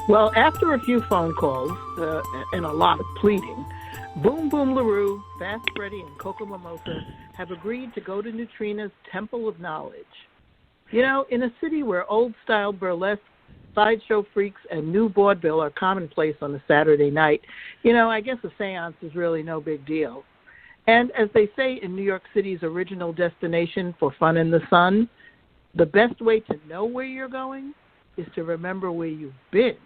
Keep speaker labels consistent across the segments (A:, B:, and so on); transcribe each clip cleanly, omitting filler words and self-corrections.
A: Well, after a few phone calls and a lot of pleading, Boom Boom LaRue, Fast Freddy, and Coco Mimosa have agreed to go to Neutrina's Temple of Knowledge. You know, in a city where old-style burlesque, sideshow freaks, and new vaudeville are commonplace on a Saturday night, you know, I guess a seance is really no big deal. And as they say in New York City's original destination for fun in the sun, the best way to know where you're going is to remember where you've been.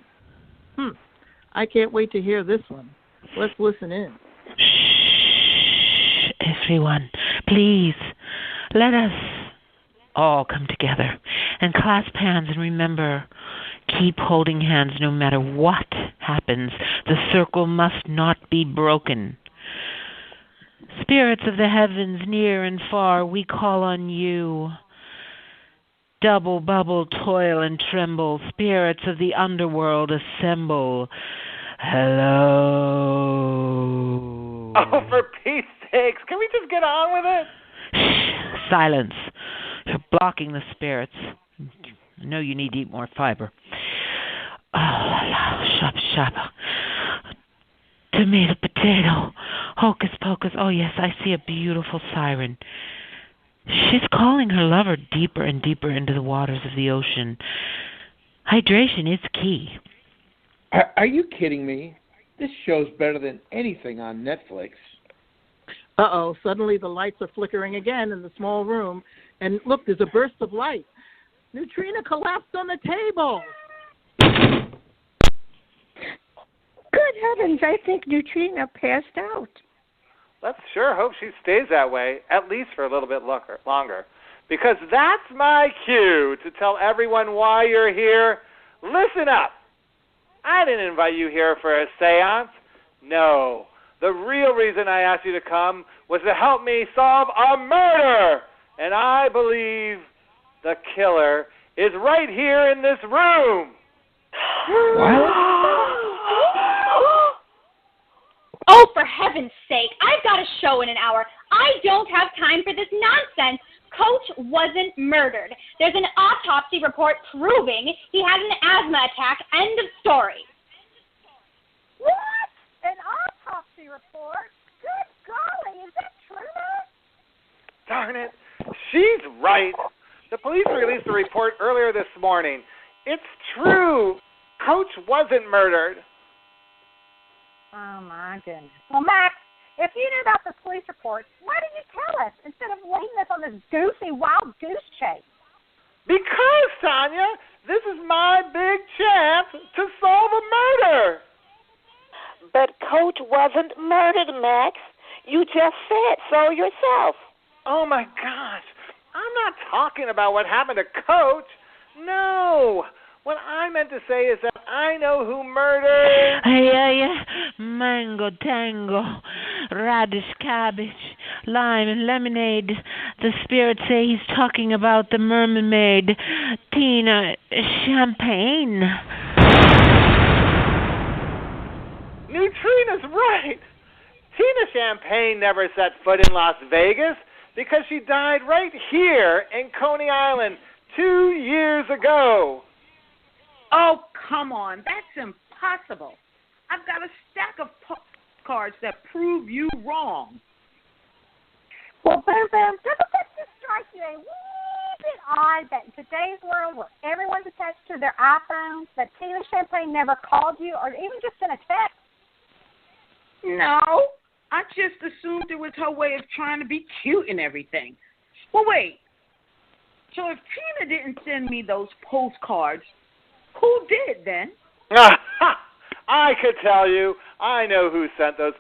A: I can't wait to hear this one. Let's listen in.
B: Shh, everyone, please, let us all come together and clasp hands and remember, keep holding hands no matter what happens. The circle must not be broken. Spirits of the heavens, near and far, we call on you. Double bubble, toil and tremble. Spirits of the underworld, assemble. Hello.
C: Oh, for Pete's sakes, can we just get on with it?
B: Shh, silence. You're blocking the spirits. I know you need to eat more fiber. Oh, shop, shop. Tomato, potato, hocus pocus. Oh, yes, I see a beautiful siren. She's calling her lover deeper and deeper into the waters of the ocean. Hydration is key.
D: Are you kidding me? This show's better than anything on Netflix.
A: Uh-oh, suddenly the lights are flickering again in the small room. And look, there's a burst of light. Neutrina collapsed on the table.
E: Good heavens, I think Neutrina passed out.
C: Let's sure hope she stays that way, at least for a little bit longer. Because that's my cue to tell everyone why you're here. Listen up. I didn't invite you here for a seance. No. The real reason I asked you to come was to help me solve a murder. And I believe the killer is right here in this room.
D: What?
F: Oh, for heaven's sake, I've got a show in an hour. I don't have time for this nonsense. Coach wasn't murdered. There's an autopsy report proving he had an asthma attack. End of story.
E: What? An autopsy report? Good golly, is that true?
C: Darn it. She's right. The police released a report earlier this morning. It's true. Coach wasn't murdered.
E: Oh, my goodness. Well, Max, if you knew about the police report, why didn't you tell us instead of leading us on this goofy wild goose chase?
C: Because, Tanya, this is my big chance to solve a murder.
G: But Coach wasn't murdered, Max. You just said so yourself.
C: Oh, my gosh. I'm not talking about what happened to Coach. No. What I meant to say is that I know who murdered...
B: Mango, tango, radish, cabbage, lime, and lemonade. The spirits say he's talking about the mermaid, Tina Champagne.
C: Neutrina's right. Tina Champagne never set foot in Las Vegas because she died right here in Coney Island 2 years ago.
H: Oh, come on. That's impossible. I've got a stack of cards that prove you wrong.
E: Well, Boom Boom, doesn't that just strike you a wee bit odd that in today's world where everyone's attached to their iPhones, that Tina Champagne never called you or even just sent a text?
H: No, I just assumed it was her way of trying to be cute and everything. Well, wait. So if Tina didn't send me those postcards, who did then?
C: I could tell you. I know who sent those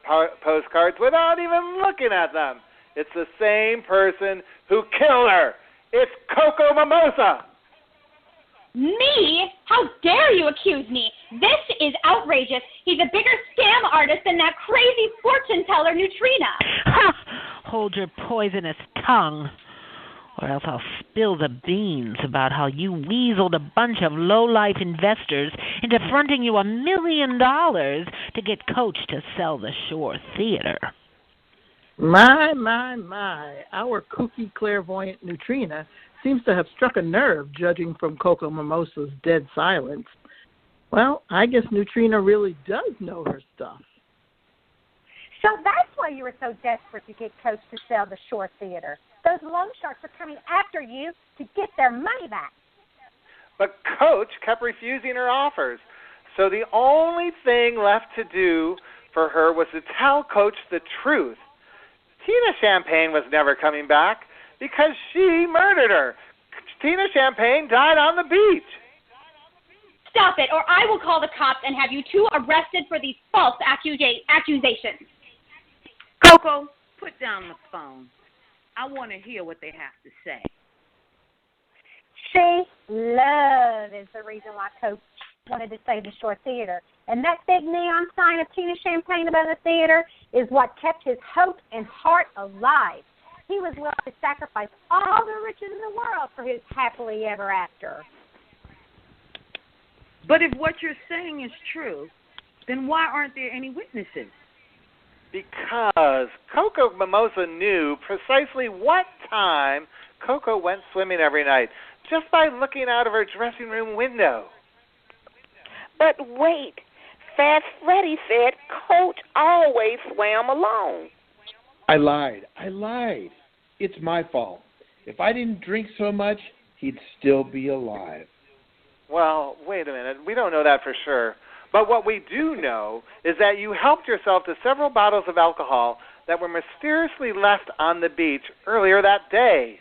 C: postcards without even looking at them. It's the same person who killed her. It's Coco Mimosa.
F: Me? How dare you accuse me? This is outrageous. He's a bigger scam artist than that crazy fortune teller Neutrina.
B: Ha! Hold your poisonous tongue, or else I'll spill the beans about how you weaseled a bunch of low-life investors into fronting you $1 million to get Coach to sell the Shore Theater.
A: My. Our kooky clairvoyant Neutrina seems to have struck a nerve, judging from Coco Mimosa's dead silence. Well, I guess Neutrina really does know her stuff.
E: So that's why you were so desperate to get Coach to sell the shore theater. Those loan sharks are coming after you to get their money back.
C: But Coach kept refusing her offers. So the only thing left to do for her was to tell Coach the truth. Tina Champagne was never coming back because she murdered her. Tina Champagne died on the beach.
F: Stop it, or I will call the cops and have you two arrested for these false accusations.
H: Coco, put down the phone. I want to hear what they have to say.
E: See, love is the reason why Coach wanted to save the shore theater. And that big neon sign of Tina Champagne above the theater is what kept his hope and heart alive. He was willing to sacrifice all the riches in the world for his happily ever after.
H: But if what you're saying is true, then why aren't there any witnesses?
C: Because Coco Mimosa knew precisely what time Coco went swimming every night, just by looking out of her dressing room window.
G: But wait, Fast Freddy said Coach always swam alone.
D: I lied. It's my fault. If I didn't drink so much, he'd still be alive.
C: Well, wait a minute. We don't know that for sure. But what we do know is that you helped yourself to several bottles of alcohol that were mysteriously left on the beach earlier that day.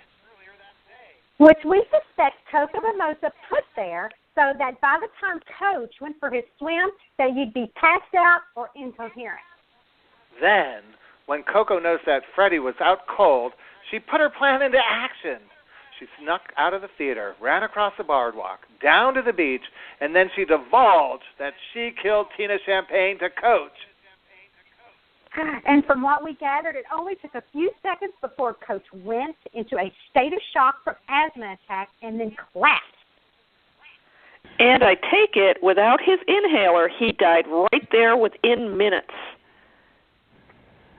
E: Which we suspect Coco Mimosa put there so that by the time Coach went for his swim, that you'd be passed out or incoherent.
C: Then, when Coco noticed that Freddie was out cold, she put her plan into action. She snuck out of the theater, ran across the boardwalk, down to the beach, and then she divulged that she killed Tina Champagne to Coach.
E: And from what we gathered, it only took a few seconds before Coach went into a state of shock from asthma attack and then collapsed.
G: And I take it, without his inhaler, he died right there within minutes.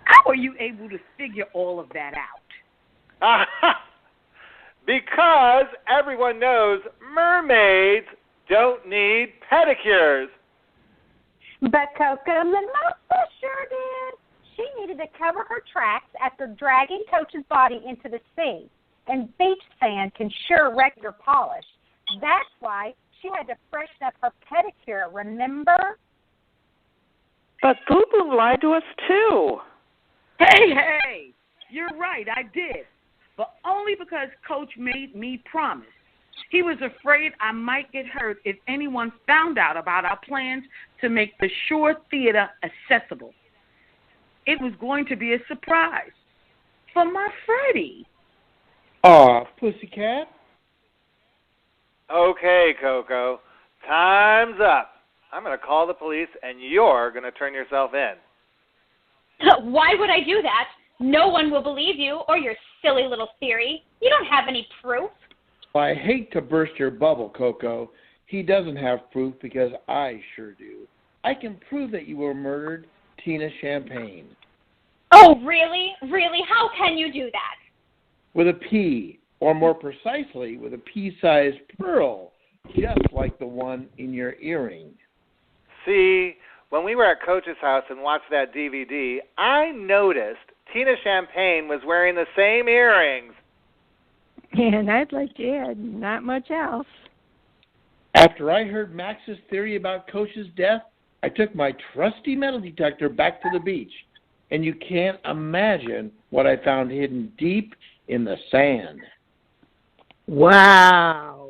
H: How are you able to figure all of that out?
C: Because everyone knows mermaids don't need pedicures.
E: But Coco Mimosa sure did. She needed to cover her tracks after dragging Coach's body into the sea. And beach sand can sure wreck your polish. That's why she had to freshen up her pedicure, remember?
G: But Boo Boo lied to us, too.
H: Hey, you're right, I did. But only because Coach made me promise. He was afraid I might get hurt if anyone found out about our plans to make the shore theater accessible. It was going to be a surprise for my Freddie.
D: Aw, pussycat.
C: Okay, Coco. Time's up. I'm going to call the police, and you're going to turn yourself in.
F: Why would I do that? No one will believe you or your silly little theory. You don't have any proof.
D: Well, I hate to burst your bubble, Coco. He doesn't have proof because I sure do. I can prove that you were murdered, Tina Champagne.
F: Oh, really? Really? How can you do that?
D: With a P, or more precisely, with a pea-sized pearl, just like the one in your earring.
C: See, when we were at Coach's house and watched that DVD, I noticed Tina Champagne was wearing the same earrings.
I: And I'd like to add, not much else.
D: After I heard Max's theory about Coach's death, I took my trusty metal detector back to the beach, and you can't imagine what I found hidden deep in the sand.
A: Wow.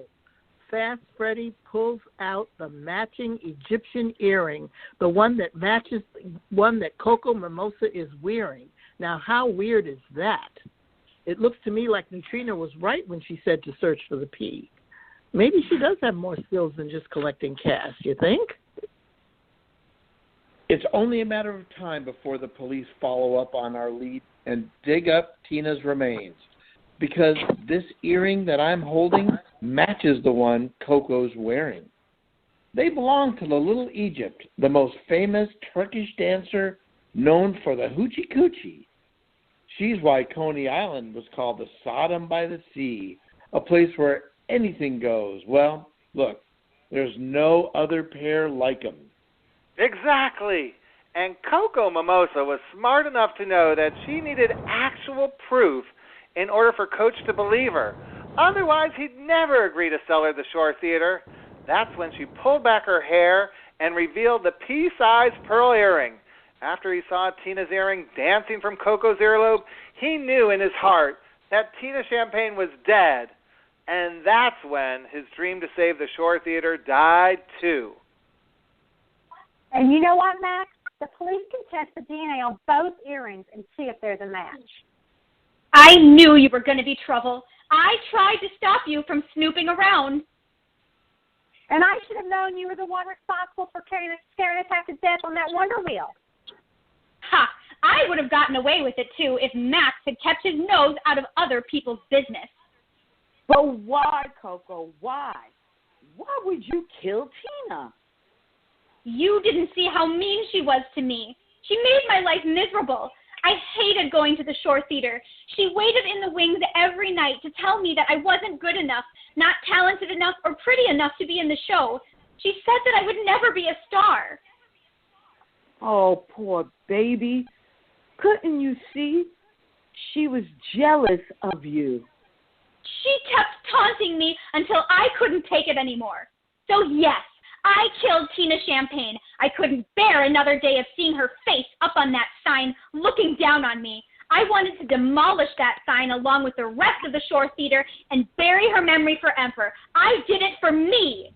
A: Fast Freddy pulls out the matching Egyptian earring, the one that matches the one that Coco Mimosa is wearing. Now, how weird is that? It looks to me like Neutrina was right when she said to search for the P. Maybe she does have more skills than just collecting cash, you think?
D: It's only a matter of time before the police follow up on our lead and dig up Tina's remains, because this earring that I'm holding matches the one Coco's wearing. They belong to the Little Egypt, the most famous Turkish dancer known for the hoochie coochie. She's why Coney Island was called the Sodom by the Sea, a place where anything goes. Well, look, There's no other pair like 'em.
C: Exactly. And Coco Mimosa was smart enough to know that she needed actual proof in order for Coach to believe her. Otherwise, he'd never agree to sell her the Shore Theater. That's when she pulled back her hair and revealed the pea-sized pearl earring. After he saw Tina's earring dancing from Coco's earlobe, he knew in his heart that Tina Champagne was dead. And that's when his dream to save the Shore Theater died, too.
E: And you know what, Max? The police can test the DNA on both earrings and see if there's a match.
F: I knew you were going to be trouble. I tried to stop you from snooping around.
E: And I should have known you were the one responsible for scaring us half to death on that Wonder Wheel.
F: Ha! I would have gotten away with it, too, if Max had kept his nose out of other people's business.
H: But why, Coco? Why? Why would you kill Tina?
F: You didn't see how mean she was to me. She made my life miserable. I hated going to the Shore Theater. She waited in the wings every night to tell me that I wasn't good enough, not talented enough, or pretty enough to be in the show. She said that I would never be a star.
H: Oh, poor baby. Couldn't you see? She was jealous of you.
F: She kept taunting me until I couldn't take it anymore. So yes, I killed Tina Champagne. I couldn't bear another day of seeing her face up on that sign looking down on me. I wanted to demolish that sign along with the rest of the Shore Theater and bury her memory forever. I did it for me.